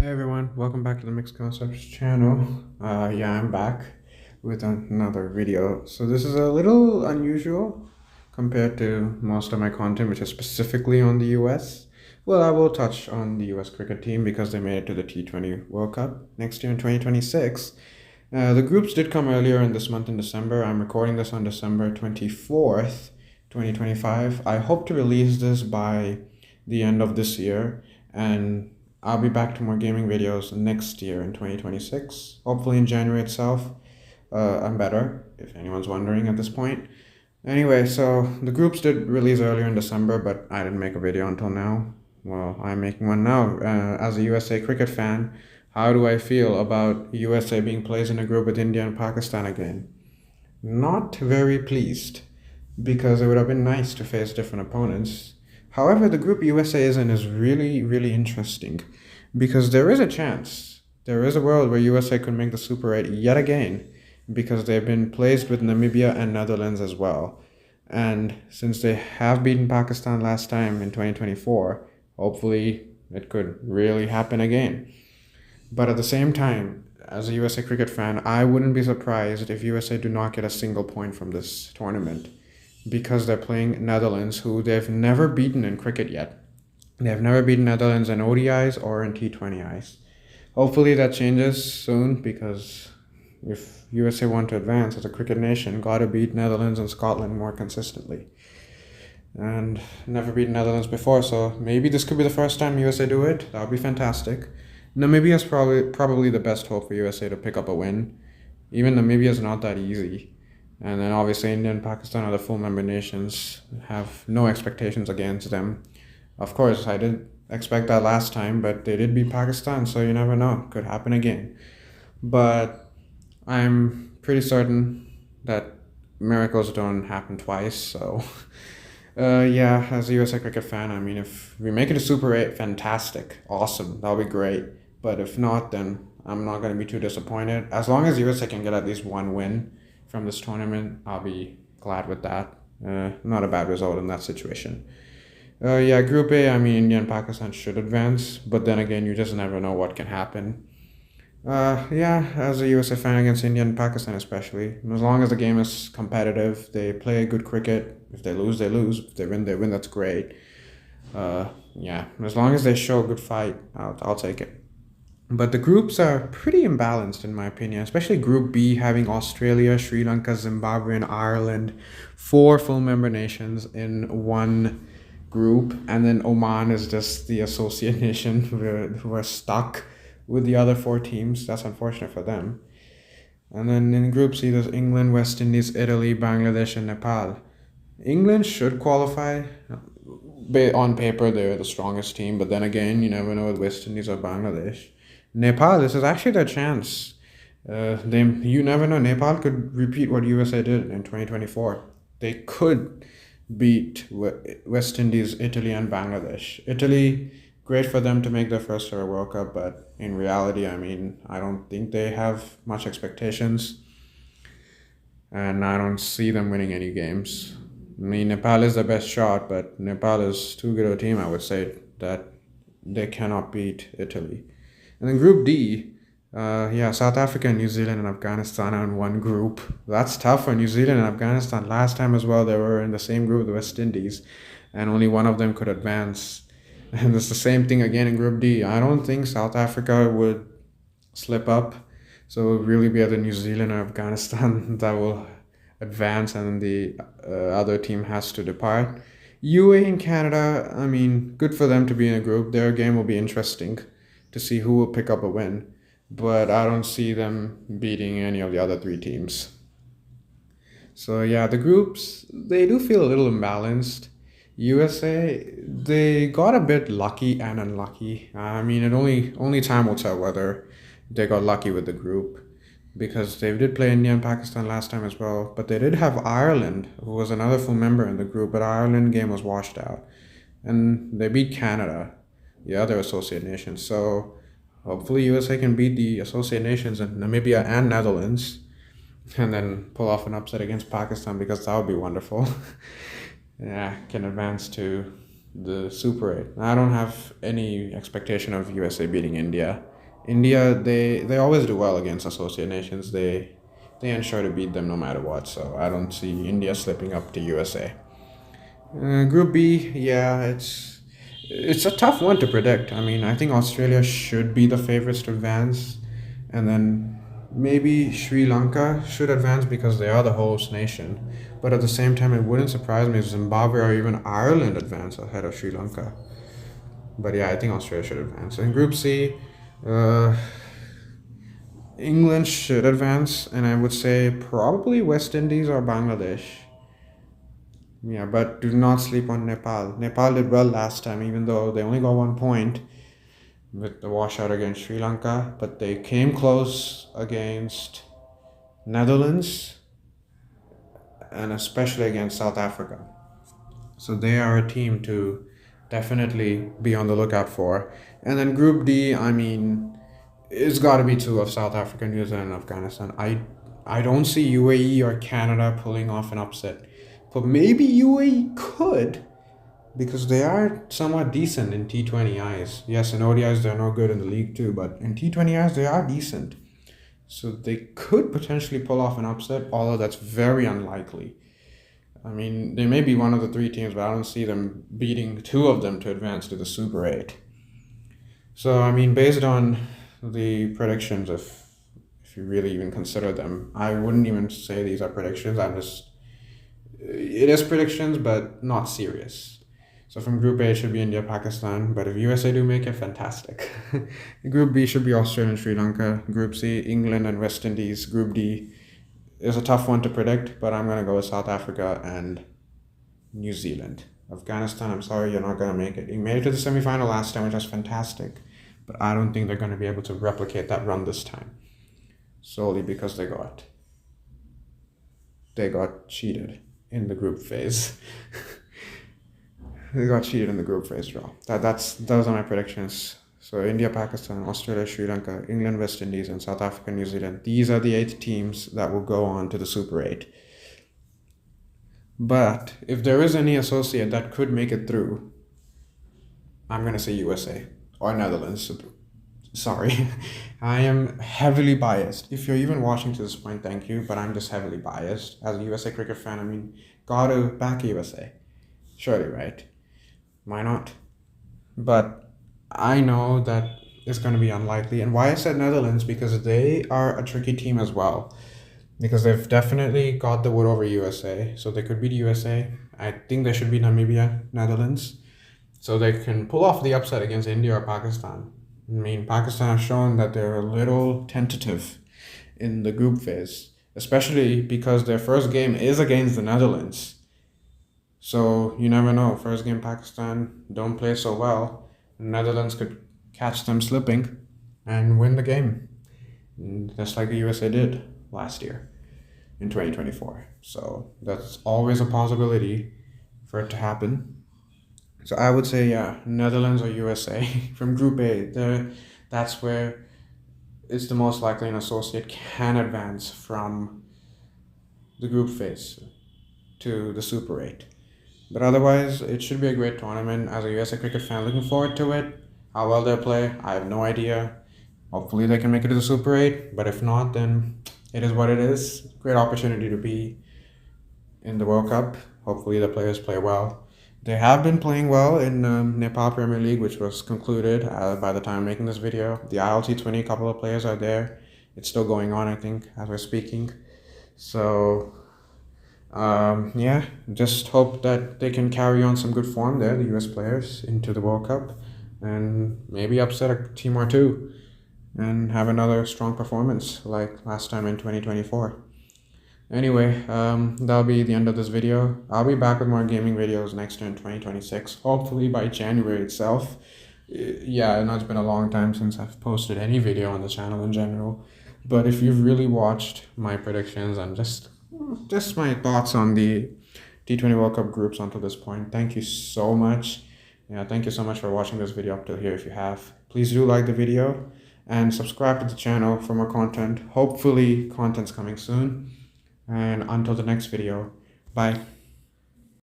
Hi everyone, welcome back to the Mixed Concepts channel. I'm back with another video. So this is a little unusual compared to most of my content, which is specifically on the US. Well, I will touch on the US cricket team because they made it to the T20 World Cup next year in 2026. The groups did come earlier in this month in December. I'm recording this on December 24th, 2025. I hope to release this by the end of this year, and I'll be back to more gaming videos next year in 2026. Hopefully in January itself. I'm better, if anyone's wondering at this point. Anyway, so the groups did release earlier in December, but I didn't make a video until now. Well, I'm making one now. As a USA cricket fan, how do I feel about USA being placed in a group with India and Pakistan again? Not very pleased, because it would have been nice to face different opponents. However, the group USA is in is really, really interesting because there is a chance, there is a world where USA could make the Super 8 yet again because they've been placed with Namibia and Netherlands as well. And since they have beaten Pakistan last time in 2024, hopefully it could really happen again. But at the same time, as a USA cricket fan, I wouldn't be surprised if USA do not get a single point from this tournament because they're playing Netherlands, who they've never beaten in cricket yet. They've never beaten Netherlands in ODIs or in T20Is. Hopefully that changes soon, because if USA want to advance as a cricket nation, gotta beat Netherlands and Scotland more consistently. And never beaten Netherlands before, so maybe this could be the first time USA do it. That would be fantastic. Namibia is probably the best hope for USA to pick up a win. Even Namibia is not that easy. And then obviously India and Pakistan are the full member nations, have no expectations against them. Of course, I did expect that last time, but they did beat Pakistan, so you never know. Could happen again. But I'm pretty certain that miracles don't happen twice, so as a USA cricket fan, I mean, if we make it to Super 8, fantastic, awesome, that'll be great. But if not, then I'm not going to be too disappointed. As long as USA can get at least one win from this tournament, I'll be glad with that. Not a bad result in that situation. Group A, I mean, India and Pakistan should advance, but then again, you just never know what can happen. As a USA fan against India and Pakistan especially, as long as the game is competitive, they play good cricket. If they lose, they lose. If they win, that's great. As long as they show a good fight, I'll take it. But the groups are pretty imbalanced in my opinion, especially Group B having Australia, Sri Lanka, Zimbabwe, and Ireland, 4 full member nations in one group, and then Oman is just the associate nation who are stuck with the other 4 teams. That's unfortunate for them. And then in Group C, there's England, West Indies, Italy, Bangladesh, and Nepal. England should qualify. On paper, they're the strongest team, but then again, you never know with West Indies or Bangladesh. Nepal, this is actually their chance. You never know. Nepal could repeat what USA did in 2024. They could beat West Indies, Italy, and Bangladesh. Italy, great for them to make their first ever World Cup, but in reality, I mean, I don't think they have much expectations, and I don't see them winning any games. I mean, Nepal is the best shot, but Nepal is too good a team, I would say, that they cannot beat Italy. And then Group D, South Africa, New Zealand, and Afghanistan are in one group. That's tough for New Zealand and Afghanistan. Last time as well, they were in the same group with the West Indies, and only one of them could advance. And it's the same thing again in Group D. I don't think South Africa would slip up, so it would really be either New Zealand or Afghanistan that will advance, and the other team has to depart. UAE and Canada, I mean, good for them to be in a group. Their game will be interesting to see who will pick up a win, but I don't see them beating any of the other 3 teams. So the groups, they do feel a little imbalanced. USA, they got a bit lucky and unlucky. I mean, only time will tell whether they got lucky with the group, because they did play India and Pakistan last time as well, but they did have Ireland, who was another full member in the group, but Ireland game was washed out. And they beat Canada, the other associate nation. So hopefully USA can beat the associate nations in Namibia and Netherlands, and then pull off an upset against Pakistan, because that would be wonderful. Can advance to the Super 8. I don't have any expectation of USA beating India. India, they always do well against associate nations. They ensure to beat them no matter what. So I don't see India slipping up to USA. Group B, yeah, it's a tough one to predict. I mean, I think Australia should be the favorites to advance, and then maybe Sri Lanka should advance because they are the host nation. But at the same time, it wouldn't surprise me if Zimbabwe or even Ireland advance ahead of Sri Lanka. But yeah, I think Australia should advance. In Group C, uh, England should advance, and I would say probably West Indies or Bangladesh. Yeah, but do not sleep on Nepal. Nepal did well last time, even though they only got 1 point with the washout against Sri Lanka, but they came close against Netherlands and especially against South Africa. So they are a team to definitely be on the lookout for. And then Group D, I mean, it's got to be two of South Africa, New Zealand, and Afghanistan. I don't see UAE or Canada pulling off an upset, but maybe UAE could because they are somewhat decent in T20 eyes. Yes, in ODIs they're no good in the league too, but in T20 eyes they are decent. So they could potentially pull off an upset, although that's very unlikely. I mean, they may be one of the three teams, but I don't see them beating two of them to advance to the Super 8. So, I mean, based on the predictions, if you really even consider them, I wouldn't even say these are predictions. It is predictions, but not serious. So from Group A, it should be India, Pakistan. But if USA do make it, fantastic. Group B should be Australia and Sri Lanka. Group C, England and West Indies. Group D is a tough one to predict, but I'm going to go with South Africa and New Zealand. Afghanistan, I'm sorry, you're not going to make it. You made it to the semifinal last time, which was fantastic. But I don't think they're going to be able to replicate that run this time. Solely because they got cheated in the group phase. They got cheated in the group phase draw. Those are my predictions. So India, Pakistan, Australia, Sri Lanka, England, West Indies, and South Africa, New Zealand. These are the 8 teams that will go on to the Super 8. But if there is any associate that could make it through, I'm going to say USA or Netherlands. Sorry, I am heavily biased. If you're even watching to this point, thank you, but I'm just heavily biased. As a USA cricket fan, I mean, gotta back USA. Surely, right? Why not? But I know that it's going to be unlikely. And why I said Netherlands, because they are a tricky team as well. Because they've definitely got the wood over USA. So they could beat USA. I think they should beat Namibia, Netherlands. So they can pull off the upset against India or Pakistan. I mean, Pakistan has shown that they're a little tentative in the group phase. Especially because their first game is against the Netherlands. So you never know. First game Pakistan don't play so well. Netherlands could catch them slipping and win the game. Just like the USA did last year in 2024. So that's always a possibility for it to happen. So I would say, yeah, Netherlands or USA from Group A. That's where it's the most likely an associate can advance from the group phase to the Super 8. But otherwise, it should be a great tournament. As a USA cricket fan, looking forward to it. How well they'll play, I have no idea. Hopefully they can make it to the Super 8. But if not, then it is what it is. Great opportunity to be in the World Cup. Hopefully the players play well. They have been playing well in Nepal Premier League, which was concluded by the time I'm making this video. The ILT20, a couple of players are there. It's still going on, I think, as we're speaking. So yeah, just hope that they can carry on some good form there, the US players, into the World Cup and maybe upset a team or two and have another strong performance like last time in 2024. Anyway, that'll be the end of this video. I'll be back with more gaming videos next year in 2026, hopefully by January itself. Yeah, I know it's been a long time since I've posted any video on the channel in general, but if you've really watched my predictions and just my thoughts on the T20 World Cup groups until this point, thank you so much. Yeah, thank you so much for watching this video up till here if you have. Please do like the video and subscribe to the channel for more content. Hopefully content's coming soon. And until the next video, bye.